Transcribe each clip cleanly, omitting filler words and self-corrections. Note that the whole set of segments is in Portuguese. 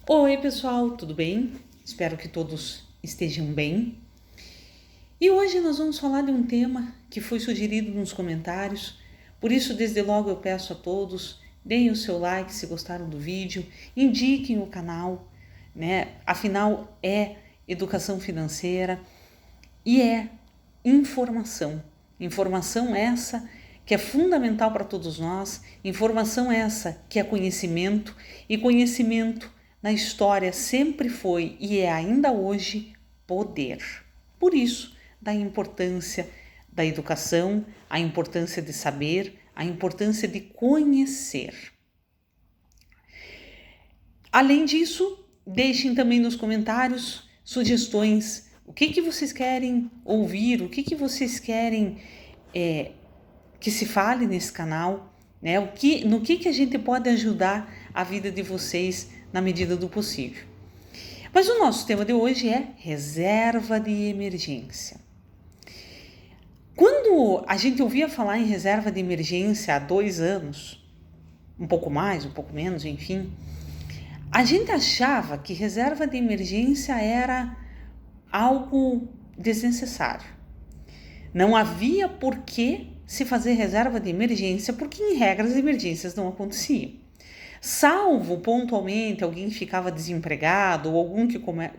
Oi, pessoal, tudo bem? Espero que todos estejam bem. E hoje nós vamos falar de um tema que foi sugerido nos comentários. Por isso, desde logo eu peço a todos, deem o seu like se gostaram do vídeo, indiquem o canal, né? Afinal, é educação financeira e é informação. Informação essa que é fundamental para todos nós, informação essa que é conhecimento, e conhecimento na história sempre foi e é ainda hoje poder. Por isso, da importância da educação, a importância de saber, a importância de conhecer. Além disso, deixem também nos comentários sugestões. O que vocês querem ouvir? O que vocês querem que se fale nesse canal? Né? No que a gente pode ajudar a vida de vocês na medida do possível. Mas o nosso tema de hoje é reserva de emergência. Quando a gente ouvia falar em reserva de emergência há 2 anos, um pouco mais, um pouco menos, enfim, a gente achava que reserva de emergência era algo desnecessário. Não havia por que se fazer reserva de emergência, porque em regra as emergências não aconteciam. Salvo pontualmente alguém ficava desempregado ou algum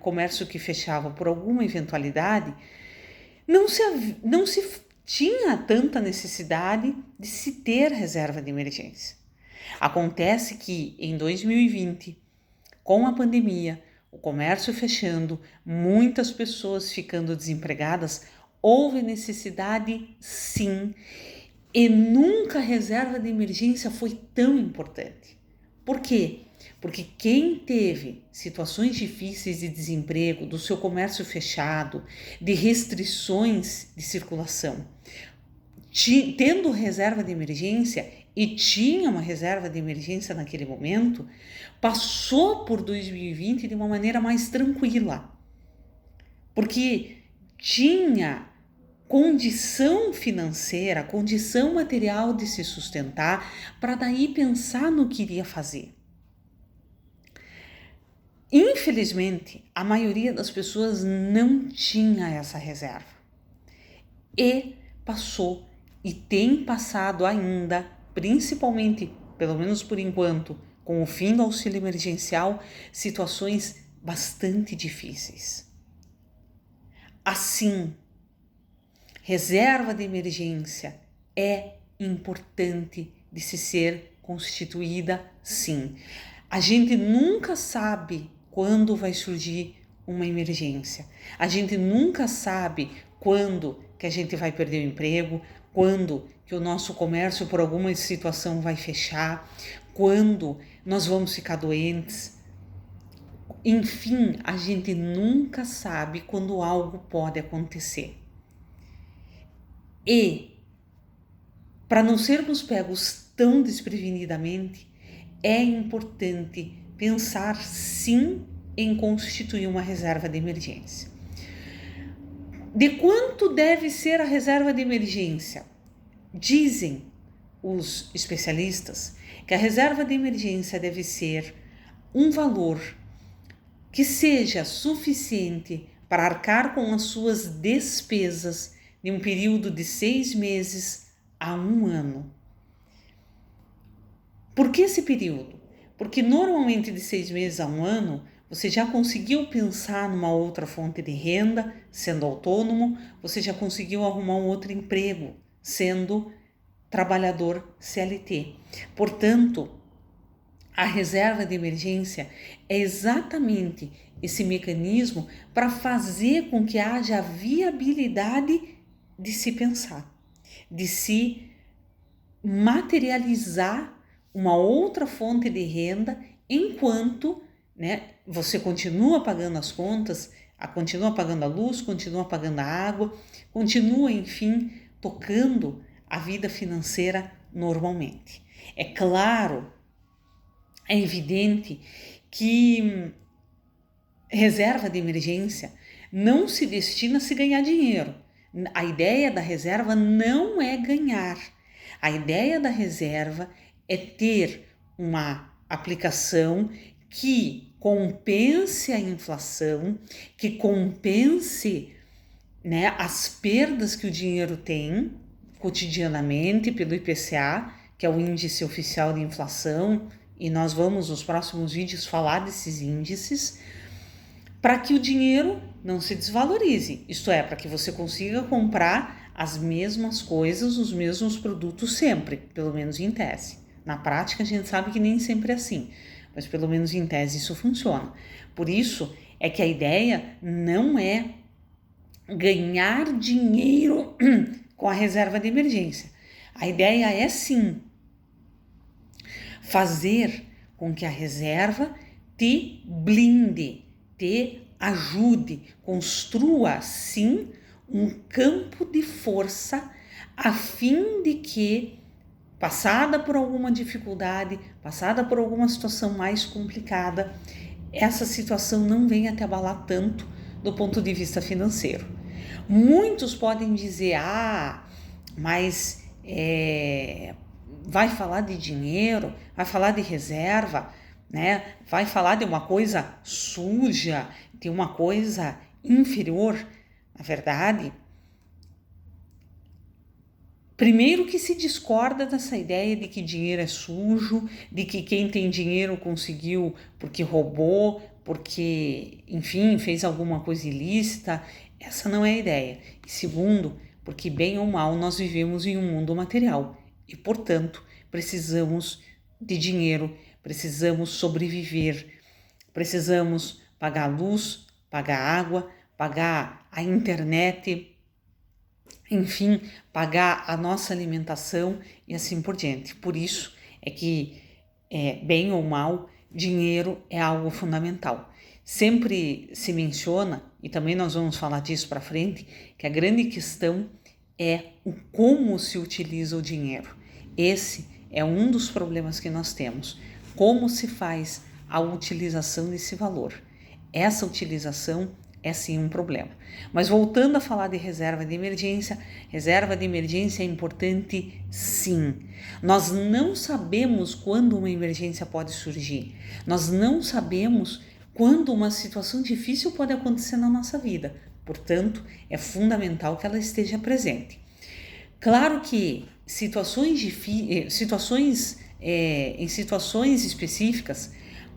comércio que fechava por alguma eventualidade, não se tinha tanta necessidade de se ter reserva de emergência. Acontece que em 2020, com a pandemia, o comércio fechando, muitas pessoas ficando desempregadas, houve necessidade sim, e nunca a reserva de emergência foi tão importante. Por quê? Porque quem teve situações difíceis de desemprego, do seu comércio fechado, de restrições de circulação, tendo reserva de emergência e tinha uma reserva de emergência naquele momento, passou por 2020 de uma maneira mais tranquila, porque tinha condição financeira, condição material de se sustentar, para daí pensar no que iria fazer. Infelizmente, a maioria das pessoas não tinha essa reserva e passou e tem passado ainda, principalmente, pelo menos por enquanto, com o fim do auxílio emergencial, situações bastante difíceis. Assim, reserva de emergência é importante de se ser constituída, sim. A gente nunca sabe quando vai surgir uma emergência. A gente nunca sabe quando que a gente vai perder o emprego, quando que o nosso comércio por alguma situação vai fechar, quando nós vamos ficar doentes. Enfim, a gente nunca sabe quando algo pode acontecer. E, para não sermos pegos tão desprevenidamente, é importante pensar sim em constituir uma reserva de emergência. De quanto deve ser a reserva de emergência? Dizem os especialistas que a reserva de emergência deve ser um valor que seja suficiente para arcar com as suas despesas de um período de 6 meses a 1 ano. Por que esse período? Porque normalmente de 6 meses a 1 ano, você já conseguiu pensar numa outra fonte de renda, sendo autônomo, você já conseguiu arrumar um outro emprego, sendo trabalhador CLT. Portanto, a reserva de emergência é exatamente esse mecanismo para fazer com que haja viabilidade de se pensar, de se materializar uma outra fonte de renda enquanto, você continua pagando as contas, continua pagando a luz, continua pagando a água, continua, enfim, tocando a vida financeira normalmente. É claro, é evidente que reserva de emergência não se destina a se ganhar dinheiro. A ideia da reserva não é ganhar. A ideia da reserva é ter uma aplicação que compense a inflação, que compense, né, as perdas que o dinheiro tem cotidianamente pelo IPCA, que é o índice oficial de inflação, e nós vamos nos próximos vídeos falar desses índices, para que o dinheiro não se desvalorize, isto é, para que você consiga comprar as mesmas coisas, os mesmos produtos sempre, pelo menos em tese. Na prática a gente sabe que nem sempre é assim, mas pelo menos em tese isso funciona. Por isso é que a ideia não é ganhar dinheiro com a reserva de emergência. A ideia é sim fazer com que a reserva te blinde, te ajude, construa sim um campo de força a fim de que, passada por alguma dificuldade, passada por alguma situação mais complicada, essa situação não venha te abalar tanto do ponto de vista financeiro. Muitos podem dizer, mas vai falar de dinheiro, vai falar de reserva, né? Vai falar de uma coisa suja, de uma coisa inferior. Na verdade, primeiro que se discorda dessa ideia de que dinheiro é sujo, de que quem tem dinheiro conseguiu porque roubou, porque, enfim, fez alguma coisa ilícita. Essa não é a ideia. E segundo, porque bem ou mal nós vivemos em um mundo material e, portanto, precisamos de dinheiro, precisamos sobreviver, precisamos pagar luz, pagar água, pagar a internet, enfim, pagar a nossa alimentação e assim por diante. Por isso é que, bem ou mal, dinheiro é algo fundamental. Sempre se menciona, e também nós vamos falar disso para frente, que a grande questão é o como se utiliza o dinheiro. Esse é um dos problemas que nós temos. Como se faz a utilização desse valor? Essa utilização é sim um problema. Mas voltando a falar de reserva de emergência é importante sim. Nós não sabemos quando uma emergência pode surgir. Nós não sabemos quando uma situação difícil pode acontecer na nossa vida. Portanto, é fundamental que ela esteja presente. Claro que em situações específicas,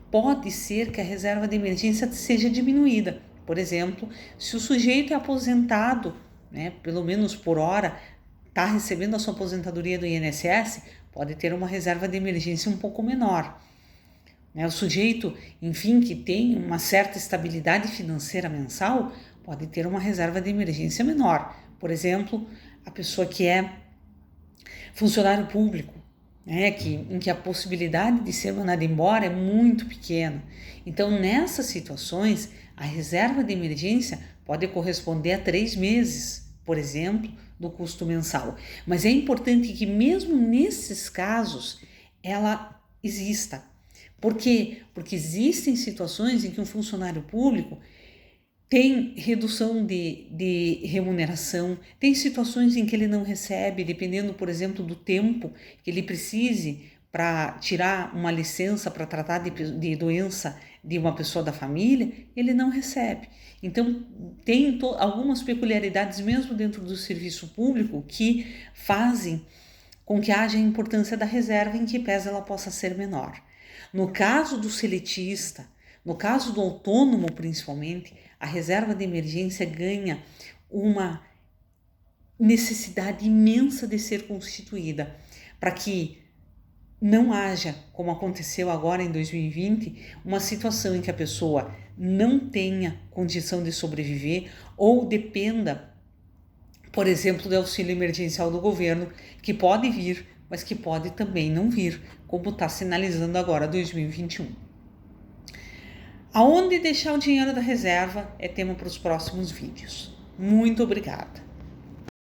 pode ser que a reserva de emergência seja diminuída. Por exemplo, se o sujeito é aposentado, né, pelo menos por hora, está recebendo a sua aposentadoria do INSS, pode ter uma reserva de emergência um pouco menor. O sujeito, enfim, que tem uma certa estabilidade financeira mensal, pode ter uma reserva de emergência menor. Por exemplo, a pessoa que é funcionário público, em que a possibilidade de ser mandado embora é muito pequena. Então, nessas situações, a reserva de emergência pode corresponder a 3 meses, por exemplo, do custo mensal. Mas é importante que mesmo nesses casos, ela exista. Por quê? Porque existem situações em que um funcionário público tem redução de remuneração, tem situações em que ele não recebe, dependendo, por exemplo, do tempo que ele precise para tirar uma licença para tratar de doença de uma pessoa da família, ele não recebe. Então, tem algumas peculiaridades mesmo dentro do serviço público que fazem com que haja a importância da reserva, em que pese ela possa ser menor. No caso do seletista, no caso do autônomo principalmente, a reserva de emergência ganha uma necessidade imensa de ser constituída para que não haja, como aconteceu agora em 2020, uma situação em que a pessoa não tenha condição de sobreviver ou dependa, por exemplo, do auxílio emergencial do governo, que pode vir, mas que pode também não vir, como está sinalizando agora 2021. Aonde deixar o dinheiro da reserva é tema para os próximos vídeos. Muito obrigada!